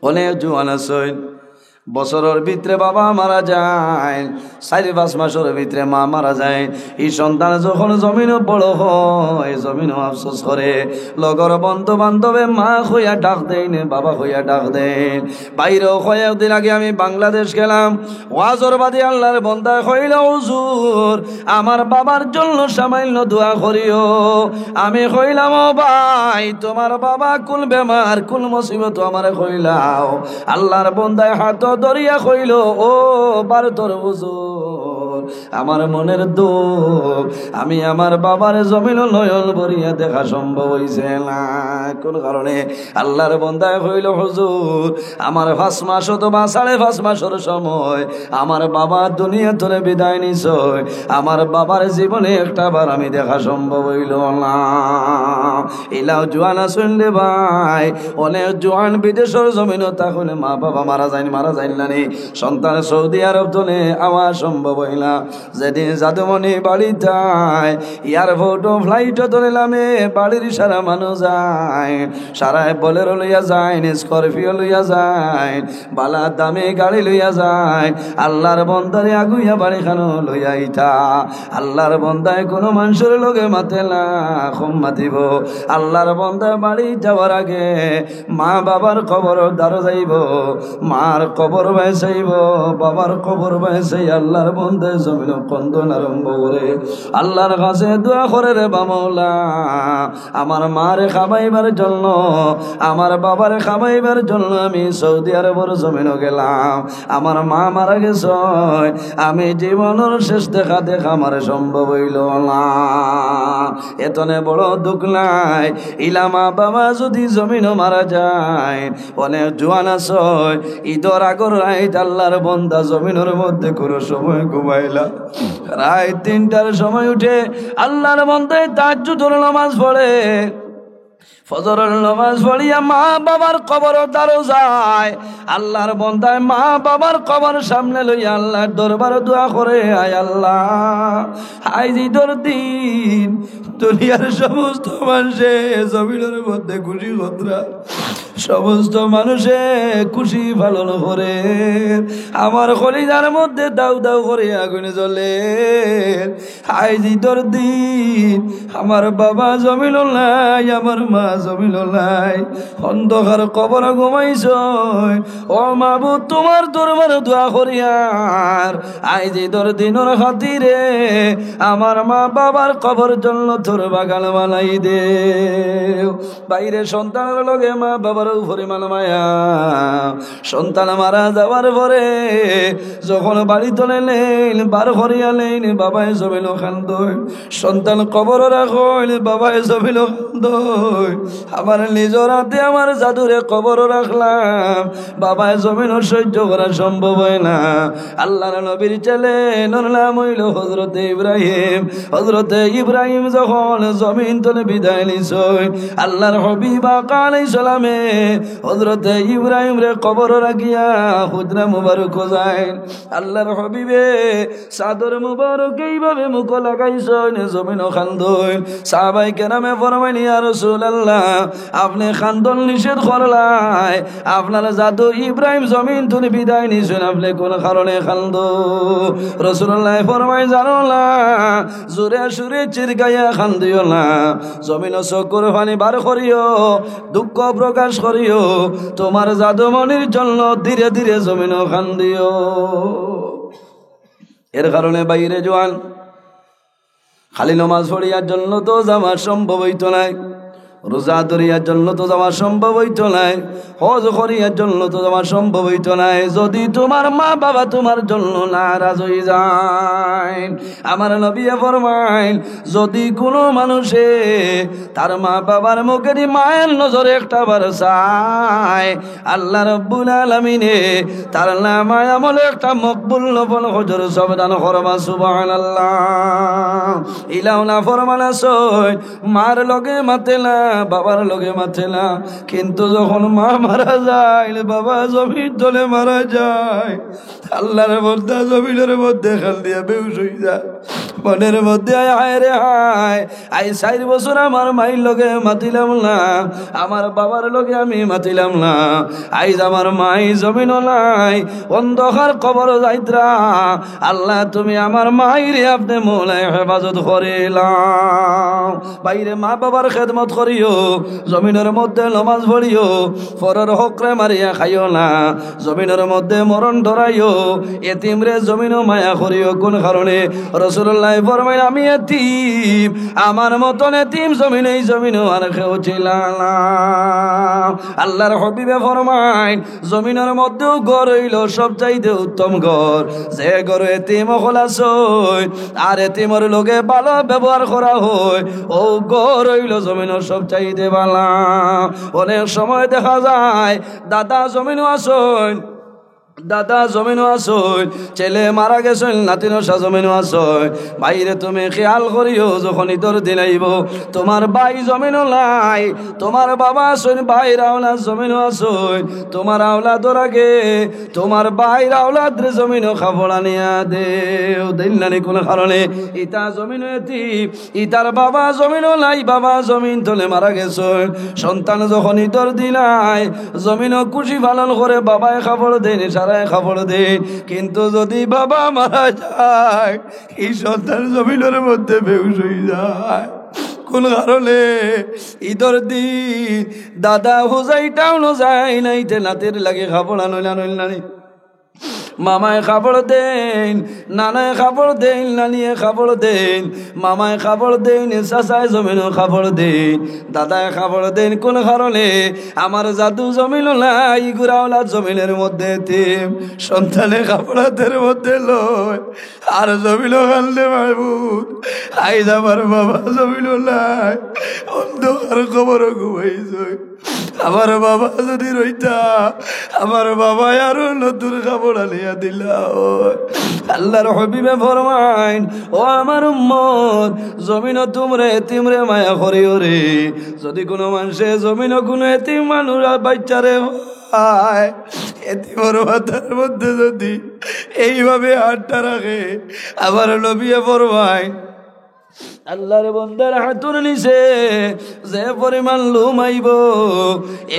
অনেক জোয়ান আছে বছরের ভিতরে বাবা মারা যায়, 4-5 মাসের ভিতরে মা মারা যায়। এই সন্তান যখন জমিন বড় হয় জমিন আফসোস করে, লগর বন্ধু বান্ধবে মা হইয়া ডাক দেয় না, বাবা হইয়া ডাক দেন। বাইরেও কয়েকদিন আগে আমি বাংলাদেশ গেলাম, ওয়াজর বাদী আল্লাহর বন্দা হইল, হুজুর আমার বাবার জন্য সামান্য দোয়া করিও। আমি কইলাম, ও ভাই তোমার বাবা কুল বেমার কুল মুসিবত আমারে কইলাও। আল্লাহর বন্দায় হাত দরিয়া কইল, ও ভারতর হুজুর আমার মনের দুঃখ, আমি আমার বাবার জমিন নয়ন ভরিয়া দেখা সম্ভব হইছে না। কোন কারণে? আল্লাহর বন্দায় কইল, হুজুর আমার 5 মাস অথবা 5.5 মাসের সময় আমার বাবা দুনিয়া ধরে বিদায় নিছ, আমার বাবার জীবনে একটা বার আমি দেখা সম্ভব হইল না। এলাও জোয়ানা শুনলে ভাই, অনেক জোয়ান বিদেশের জমিন তাহলে মা বাবা মারা যায় না নি, সন্তান সৌদি আরব তোলে আমার সম্ভব হইলা। যেদিন জাদুমণি বাড়ি যায় এয়ারপোর্ট ফ্লাইট ধরলামে বাড়ির সারা মানুষ যায়, সারায় বলেরো লইয়া যায়, স্করপিও লইয়া যায়, বালা দামে গাড়ি লইয়া যায়। আল্লাহর বন্দারে আগুইয়া বাড়ি খানো লইয়া ইটা, আল্লাহর বন্দায় কোনো মানুষের লোকে মাতে না খুব মাতিব। আল্লাহর বন্দায় বাড়ি যাওয়ার আগে মা বাবার কবর দ্বারা যাইব, মার কবর বাইসাইব, বাবার কবর বাইসাই আল্লাহর বন্দায় জমিন কন্দন আরম্ভ করে আল্লাহর কাছে দোয়া করে, রে বামৌলা আমার মারে খাবাইবার জন্য আমার বাবারে খাবাইবার জন্য আমি সৌদি আরবের জমিন গেলাম, আমার মা মারা গেছে, আমি জীবনের শেষ দেখা আমার সম্ভব হইল না। এতনে বড় দুঃখ নাই, ইলামা বাবা যদি জমিনও মারা যায়। অনেক জোয়ান আছে ঈদর আগর রাইত আল্লাহর বন্দা জমিনের মধ্যে কোনো সময় ঘুমাইলা, রাত 3টার সময় উঠে আল্লাহর বন্দায় তাহাজ্জুদের নামাজ পড়ে, ফজরের নামাজ পড়িয়া মা বাবার কবর দ্বারও যায়। আল্লাহর বন্দায় মা বাবার কবর সামনে লইয়া আল্লাহর দরবারে দোয়া করে, আয় আল্লাহ আজ ঈদের দিন দুনিয়ার সমস্ত মানুষে জমিনের মধ্যে খুশি খতরা, সমস্ত মানুষে খুশি পালন করে, আমার কলিজার মধ্যে দাউ দাউ করে আগুনে জ্বলে। আজ ঈদের দিন আমার বাবা জমিল নাই, আমার মা জমিল নাই, অন্ধকার কবর ঘুমাইছ, ও মাবুদ তোমার দরবারে দোয়া করিয়ার আজ ঈদের দিনের খাতিরে আমার মা বাবার কবর জন্য তোর বাগান বানাই দে। বাইরে সন্তানের লগে মা বাবার উপরে মায়া, সন্তান মারা যাওয়ার পরে যখন বাড়ি তোলে নেন বার করিয়া নেন বাবায় জমিল খান্দ, সন্তান কবর রাখল বাবায় জমিল খান্দ, আমার নিজের হাতে আমার জাদুরে কবর রাখলাম, বাবায় জমিন সহ্য করা সম্ভব হয় না। আল্লাহর নবীর ছেলে নাম হইল হযরতে ইব্রাহিম। হযরতে ইব্রাহিম যখন জমিন তোলে বিদায় নিছ, আল্লাহর হাবিব আলাইহিস সালামে হযরতে ইব্রাহিম রে কবর রাখিয়া হুজরা মুবারক যায়। আল্লাহর হাবিবে চাদর মুবারক এইভাবে মুখ লাগাইছেন, জমিন খান্দন। সাহাবায়ে কেরামে ফরমাইলেন, ইয়া রাসূলুল্লাহ আপনি খান্দন নিষেধ করলাই, আপনার জাদু ইব্রাহিম জমিন তুলে বিদায় নিছেন, আপনি কোন কারণে খান্দ? রাসূলুল্লাহ ফরমায়, জানো না জোরে সুরে চিরকাইয়া খান্দিও না, জমিন চকুর পানি বার করিও, দুঃখ প্রকাশ করিও, তোমার জাদুমণির জন্য ধীরে ধীরে জমিন খান্দিও। এর কারণে বাইরে জোয়ান খালি নমাজ পড়িয়ার জন্য তো যাওয়া সম্ভব হইতো নাই, রোজা ধরিয়ার জন্য তো যাওয়া সম্ভব হইতো নাই, হজ করিয়ার জন্য তো যাওয়া সম্ভব হইতো নাই, যদি তোমার মা বাবা তোমার জন্য নারাজ হয়ে যায়। আমার নবী ফরমাইল, যদি কোনো মানুষে তার মা বাবার মুখের মায়ের নজরে একটা বার চায়, আল্লাহ রাব্বুল আলামিনে তার নামায় আমলে একটা মকবুল নফল হজর সব দান করবা। সুবহানাল্লাহ। ইলাও না ফরমানা সই মার লগে মাতেলা, বাবার লগে মাতেলা, কিন্তু যখন মা মারা যায় বাবা জমির তলে মারা যায়, আল্লাহর মধ্যে জমিনের মধ্যে খেল দিয়া বেউস হয়ে যায় মনের মধ্যে হায় রে হায় 4 বছর আমার মায়ের লগে মাতিলাম না আমার বাবার লগে আমি মাতিলাম না আইজ আমার মাই জমিন নাই অন্ধকার কবর যাইত্রা আল্লাহ তুমি আমার মাইরে আপনি মোলায় হেফাজত করিলাম বাইরে মা বাবার খেদমত করিও জমিনের মধ্যে নমাজ পড়িও পরের হকরে মারিয়া খাইও না জমিনের মধ্যে মরণ ধরাইও এতিম রে জমিনও মায়া করিও কোন কারণে রাসূলুল্লাহ ফরমায় আমি এতিম আমার মতন এতিম জমিনেই জমিনও আর কেউ ছিল না আল্লাহর হাবিবে ফরমায় জমিনের মধ্যেও ঘর হইল সবচাইতে উত্তম ঘর যে ঘর এতিম খোলাছই আর এতিমর লোকে ভালো ব্যবহার করা হয় ও ঘর হইল জমিনের সবচাইতে ভালো অনেক সময় দেখা যায় দাদা জমিনও আসন দাদা জমিনও আসই ছেলে মারা গেছেন নাতিনো সা জমিনও আসই বাইরে তুমি খেয়াল করিও যখন ঈদর দিন আইব তোমার ভাই জমিনও নাই তোমার বাবা আসইন ভাইর আওলাদ জমিনও আসই তোমার আওলাদর আগে তোমার ভাইর আওলাদরে জমিনও খাবড়া নিয়া দেও দিন নানি কোন কারণে ইতা জমিনও এতি ইতার বাবা জমিনও নাই বাবা জমিন তলে মারা গেছেন সন্তান যখন ঈদর দিন আয় জমিনও খুশি পালন করে বাবায় খাবড় দেন খবর দেন কিন্তু যদি বাবা মারা যায় এই সন্তান জমিনের মধ্যে বেহুশ হয়ে যায় কোন কারণে ঈদর দিন দাদা হোজাইটাও যায় নাইতে নাতের লাগে খাবড় নইলা নইলানি মামায় খাবড় দেন নানায় খাবড় দেন নানিয়ে খাবড় দেন মামায় খাবড় দেন চাচায় জমিনও খাবড় দেন দাদায় খাবড় দেন কোন কারণে আমার জাদু জমিন নাই গুড়াওলা জমিনের মধ্যে তিম সন্তানে খাবড়াতের মধ্যে লয় আর জমিনও খাললে মাহবুব আইজ আমার বাবা জমিনও নাই অন্ধকার খবর ঘুমাইছে আমার বাবা যদি রইতা আমার বাবা আরো নতুন খাবড় আলিয়া দিলা আল্লাহর হাবিবে ফরমাইন ও আমার উম্মত জমিন তোমরে এতিমরে মায়া করিও রে যদি কোনো মানুষে জমিন কোনো এতিম মানুষ বাচ্চারে এতিমর মাথার মধ্যে যদি এইভাবে হাতটা রাখে আবার নবিয়ে ফরমাইন আল্লাহর বান্দার হাতুর নিচে যে পরিমাণ লোম আইব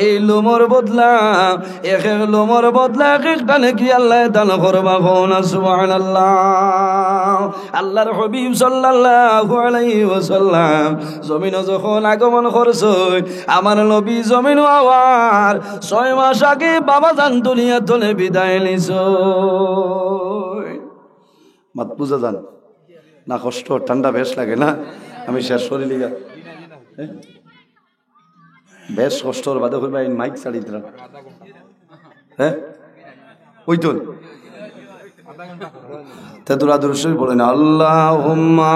এই লোমর বদলা এক লোমর বদলা একটা নাকি আল্লাহ দান করবা কোন সুবহানাল্লাহ আল্লাহর হাবিব সাল্লাল্লাহু আলাইহি ওয়াসাল্লাম জমিন যখন আগমন করছই আমার নবী জমিন আওয়ার 6 মাস আগে বাবা জান দুনিয়া তলে বিদায় নিছই মাত বুঝা জান না কষ্ট ঠান্ডা বেশ লাগে না আমি শেষ করি লিগা বেশ কষ্টর বাদে হইবা এই মাইক ছাড়ি দিলাম হ্যাঁ ওই তো তেতুরা দুরুশরী পড়েন আল্লাহুম্মা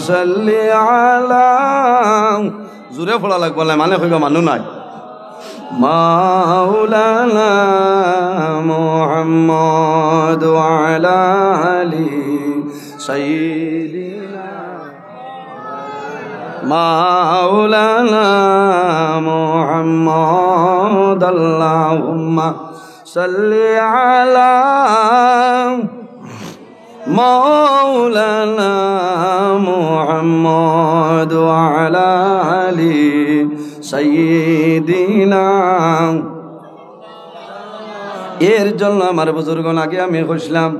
সাল্লি আলা জোরে পড়া লাগবে না মানে হইবা মানু নাই মাওলানা মুহাম্মদ ওয়া আলা আলি সাইয়্যিদিনা মাওলানা মুহাম্মদ আল্লাহুম্মা সাল্লি আলা মাওলানা মুহাম্মদ ওয়া আলা আলি সাইয়্যিদিনা এর জন্য আমার বুজুর্গ আগে আমি কইছিলাম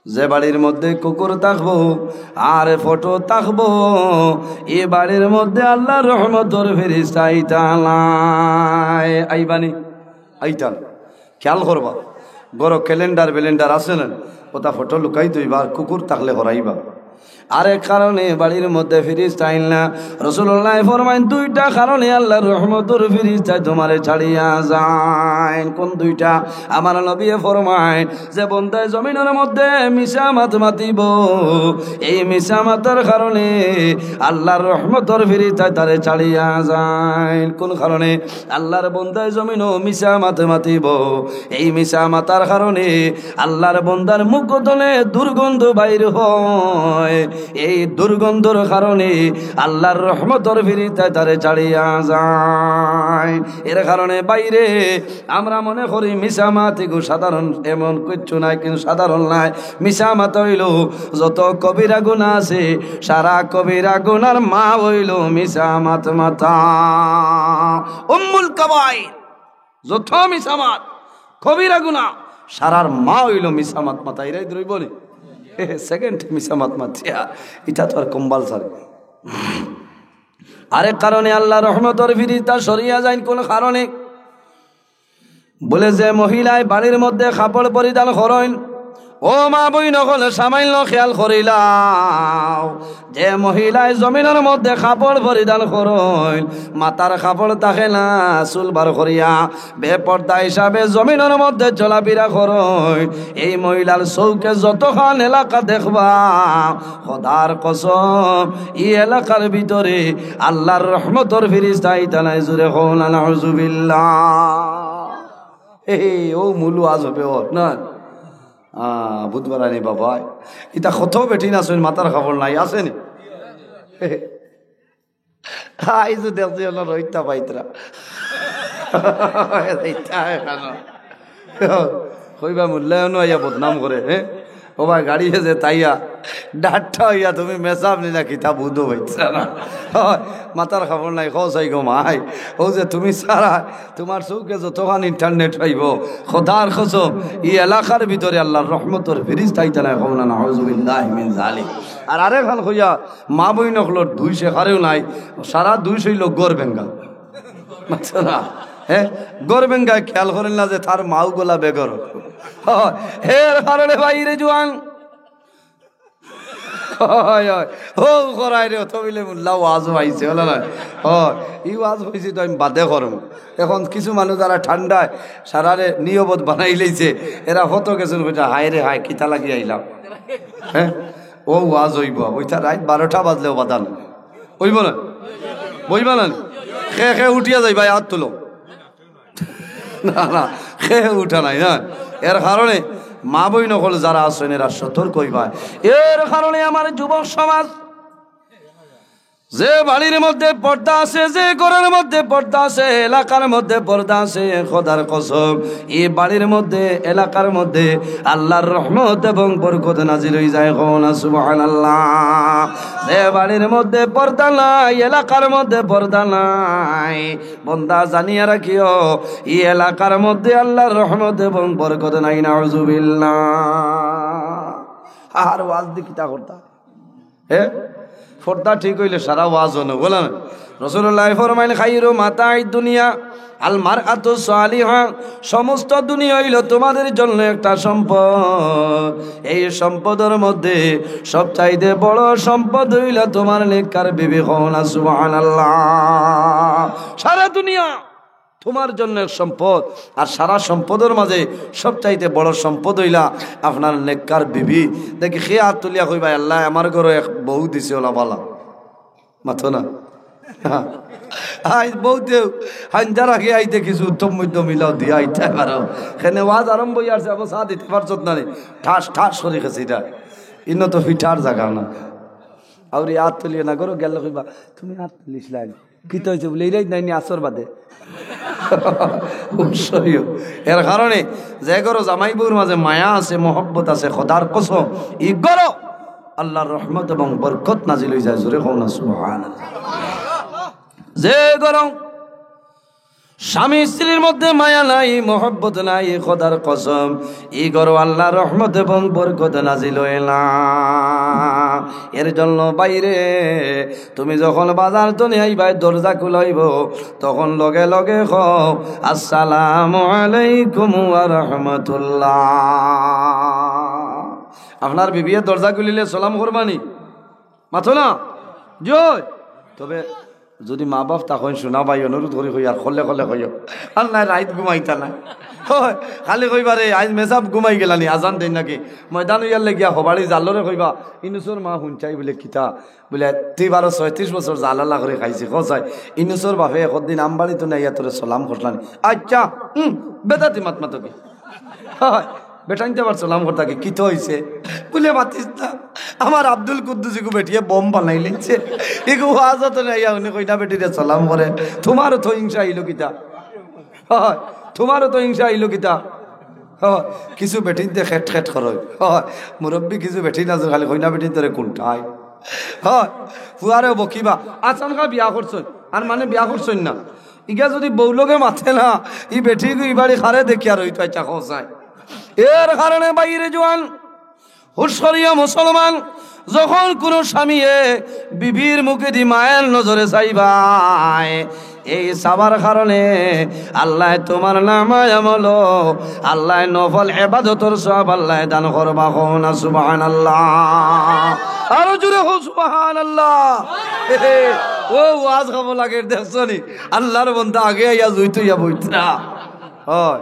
যে বাড়ির মধ্যে কুকুর থাকবো আর ফটো থাকবো এ বাড়ির মধ্যে আল্লাহর রহমতের ফেরেশতা আইবানি আইতাল খেয়াল করবা বড় ক্যালেন্ডার আছে না ওটা ফটো লুকাই দইবা আর কুকুর থাকলে হরাইবা আরেক কারণে বাড়ির মধ্যে ফেরেশতা আইন না রাসূলুল্লাহ ফরমাইন দুইটা কারণে আল্লাহর রহমতের ফেরেশতা তোমারে ছাড়িয়া যায় কোন দুইটা আমার নবী ফরমাইন যে বান্দায় জমিনের মধ্যে মিশা মাত মাতিব এই মিশা মাতার কারণে আল্লাহর রহমতের ফেরেশতা তারে ছাড়িয়া যায় কোন কারণে আল্লাহর বান্দায় জমিনও মিশা মাত মাতিব এই মিশা মাতার কারণে আল্লাহর বান্দার মুখ তলে দুর্গন্ধ বাইর হয় এই দুর্গন্ধর কারণে আল্লাহর রহমতের ফিরিস্তা তারে ছাড়িয়া যায়। এর কারণে বাইরে আমরা মনে করি মিশামাত এগো সাধারণ, এমন কিচ্ছু নাই, কিন্তু সাধারণ নাই। মিশামাত হইল যত কবিরা গুনাহ আছে, সারা কবিরা গুনার মা হইল মিশামাত মাতা, উম্মুল কাবাইর। যত মিশামাত কবিরা গুনাহ সারার মা হইল মিশামাত মাতা। এরাই ধরে বলি সেকেন্ড মিশামাত মাতিয়া, এটা তো আর কম্পালসারি। আরেক কারণে আল্লাহ রহমতের ফিরিস্তা সরিয়া যায় কোন কারণে, বলে যে মহিলায় বাড়ির মধ্যে কাপড় পরিধান করেন, ও মা বই নকল সামান্য খেয়াল করিলাও, যে মহিলায় জমিনের মধ্যে কাপড় পরিধান করেন, মাতার কাপড় থাকে না, চুল বার করিয়া বেপর্দা হিসাবে জমিনের মধ্যে চলাফেরা করেন, এই মহিলার চৌকে যতখান এলাকা দেখবা, খোদার কসম এই এলাকার ভিতরে আল্লাহর রহমতের ফিরিস্তা ইতানাই জুড়ে হন নাউজুবিল্লাহ। ও মুলু আজ হবে ওর না বুধবার আনি বাবা, এটা কত বেটি না শুন মাথার খবর নাই আসেনি। আইজু দেখছি রইতা পাইতরা কইবা মূল্যায়ন আইয়া বদনাম করে। হ্যাঁ ও ভাই গাড়ি যে তাইয়া ডাটটা হইয়া তুমি মেসাব নি না কিতা বুধো হইতা না, মাথার খবর নাই। খাই গো মাই, ও যে তুমি সারা তোমার চৌকে যতক্ষণ ইন্টারনেট পাইব, খোদার কসম এই এলাকার ভিতরে আল্লাহর রহমতের ফিরিস্তা আইতানাই কও না নাউজুবিল্লাহি মিন যালিক। আর আরে খান কইয়া মা বই নকলর 200 কারেও নাই, সারা 200 লোক গড় বেঙ্গা মাত্র না। হ্যাঁ গড় বেঙ্গায় খেয়াল করেন না যে তার মাও গোলা বেগর। এর কারণে বাইরে জোয়ান ও করাই রে তবিলে মুল্লা ওয়াজ হয়েছে হলো না। এই ওয়াজ হয়েছে তো আমি বাদে করম। এখন কিছু মানুষ যারা ঠান্ডায় সারারে নিয়বত বানাই লইছে, এরা হতো গেছেন হায় রে হায় কিতা লাগি আইলাম। হ্যাঁ ও ওয়াজ হইব, ওইটা রাত 12টা বাজলেও বাধা না হইব না, বইবা না খে খে উঠিয়া যাই ভাই হাত তুলো না না খে উঠা নাই না। এর কারণে মা বই নকল যারা আছেন এরা সতর্ক হইবা। এর কারণে আমার যুবক সমাজ, যে বাড়ির মধ্যে পর্দা আছে, যে ঘরের মধ্যে পর্দা আছে, এলাকার মধ্যে পর্দা আছে, খোদার কসম এই বাড়ির মধ্যে এলাকার মধ্যে আল্লাহর রহমত এবং বরকত নাজিল হয়ে যায়। কোনা সুবহানাল্লাহ। যে বাড়ির মধ্যে পর্দা নাই, এলাকার মধ্যে পর্দা নাই, বন্দা জানিয়া রাখিও এই এলাকার মধ্যে আল্লাহর রহমত এবং বরকত নাই। নাউজুবিল্লাহ। আর ওয়াজ দি কিতা করতা, হ্যাঁ পর্দা ঠিক হইলে সারা ওয়াজ হনো বলে না। রাসূলুল্লাহ ফরমাইন খাইরু মাতাই দুনিয়া আল মারআতু সালিহা, সমস্ত দুনিয়া হইল তোমাদের জন্য একটা সম্পদ। এই সম্পদের মধ্যে সবচাইতে বড় সম্পদ হইল তোমার নেককার বিবি। কোনা সুবহানাল্লাহ। সারা দুনিয়া তোমার জন্য সম্পদ, আর সারা সম্পদের মাঝে সবচাইতে বড় সম্পদ হইলা আপনার নেককার বিবি। দেখি সে হাত তুলিয়া কইবা আল্লাহ আমার ঘরে এক বউ দিছে ওলা বালা মাথো না। বউতে হাঞ্জার আগে আইতে কিছু উত্তম মধ্য মিলাও দিয়া আইতে পারো। সেনে ওয়াজ আরম্ভ হইয়াছে, আবার চা দিতে পারছ না, ঠাস ঠাস করে গেছে। এটা ইন্ন তো ফিটার জায়গা না। আর হাত তুলিয়ে না করো গেল কইবা তুমি হাত তুলিস লাই কি তো হয়েছে বলে এইটাই নাইনি আসর বাদে। এর কারণে যে গরো জামাই বউর মাঝে মায়া আছে, মহব্বত আছে, খোদার কসম ই গরো আল্লাহর রহমত এবং বরকত নাজিল হয়ে যায়। জোরে কও না সুবহানাল্লাহ। যে গরো স্বামী স্ত্রীর মধ্যে মায়া নাই, মহব্বত নাই, খোদার কসম ই গরো আল্লাহর রহমত এবং বরকত নাজিল হয় না। এর জন্য বাইরে তুমি যখন বাজার তো আইবা, দরজা খুলাইব, তখন লগে লগে কও আসসালামু আলাইকুম ওয়া রাহমাতুল্লাহ। আপনার বিবিয়ে দরজা খুলিলে সালাম করবানি মাথো না জয়। তবে যদি মা বাপ তখন শোনা ভাই অনুরোধ করি হই আর খলে খলে হইও আর নাই রাইত ঘুমাইতা না খালি কইবারে আজ মেসাব ঘুমাই গেলানি আজান দেন নাকি ময়দান হইয়ার লেগিয়া হবাড়ি জালরে কইবা ইনুসর মা শুনচাই বলে কিতা বলে তুই 36 বছর জালালা করে খাইছি কসাই ইনুসর বাপে একদিন আমবাড়ি তো নাইয়া তোরে সালাম করলানি। আচ্ছা বেদাতি মাত মাতকে বেটাইতে পার সালাম করতাকে কি তো হয়েছে বলে মাতিস না আমার আব্দুল কুদ্দুসিকে বেটিয়ে বম বানাই লিখছে এগু হাজত নাই উনি কইনা বেটিরে সালাম করে তোমারও তো হিংসা আইলো কিতা হয় তোমারও তো হিংসা আইলো কিতা হয় কিছু বেটিন দিয়ে খেট খেট করয় হয় মুরব্বী কিছু বেটি না খালি কইনা বেটিন তোরে কোনটাই হয় ফুয়ারে বকিবা আচমকা বিয়া করছই আর মানে বিয়া করছই না ইগা যদি বউলোকে মাথে না ই বেটি ইবাড়ি খারে দেখি আর হইতো আচ্ছা খোঁচায় এর কারণে বাইরে জোয়ান হুশরিয়া মুসলমান যখন কোনো স্বামী বিবির মুখে দি মায়ের নজরে চাইবাই এই সাবার কারণে আল্লাহ তোমার নামায় আমল আল্লাহ নফল ইবাদতর সওয়াব আল্লাহ দান করবা না সুবহানাল্লাহ আরো জোরে হো সুবহানাল্লাহ ও ওয়াজ খাবো লাগে দেখছনি আল্লাহর বান্দা আগে আইয়া জুইতো ইয়া বইতরা হয়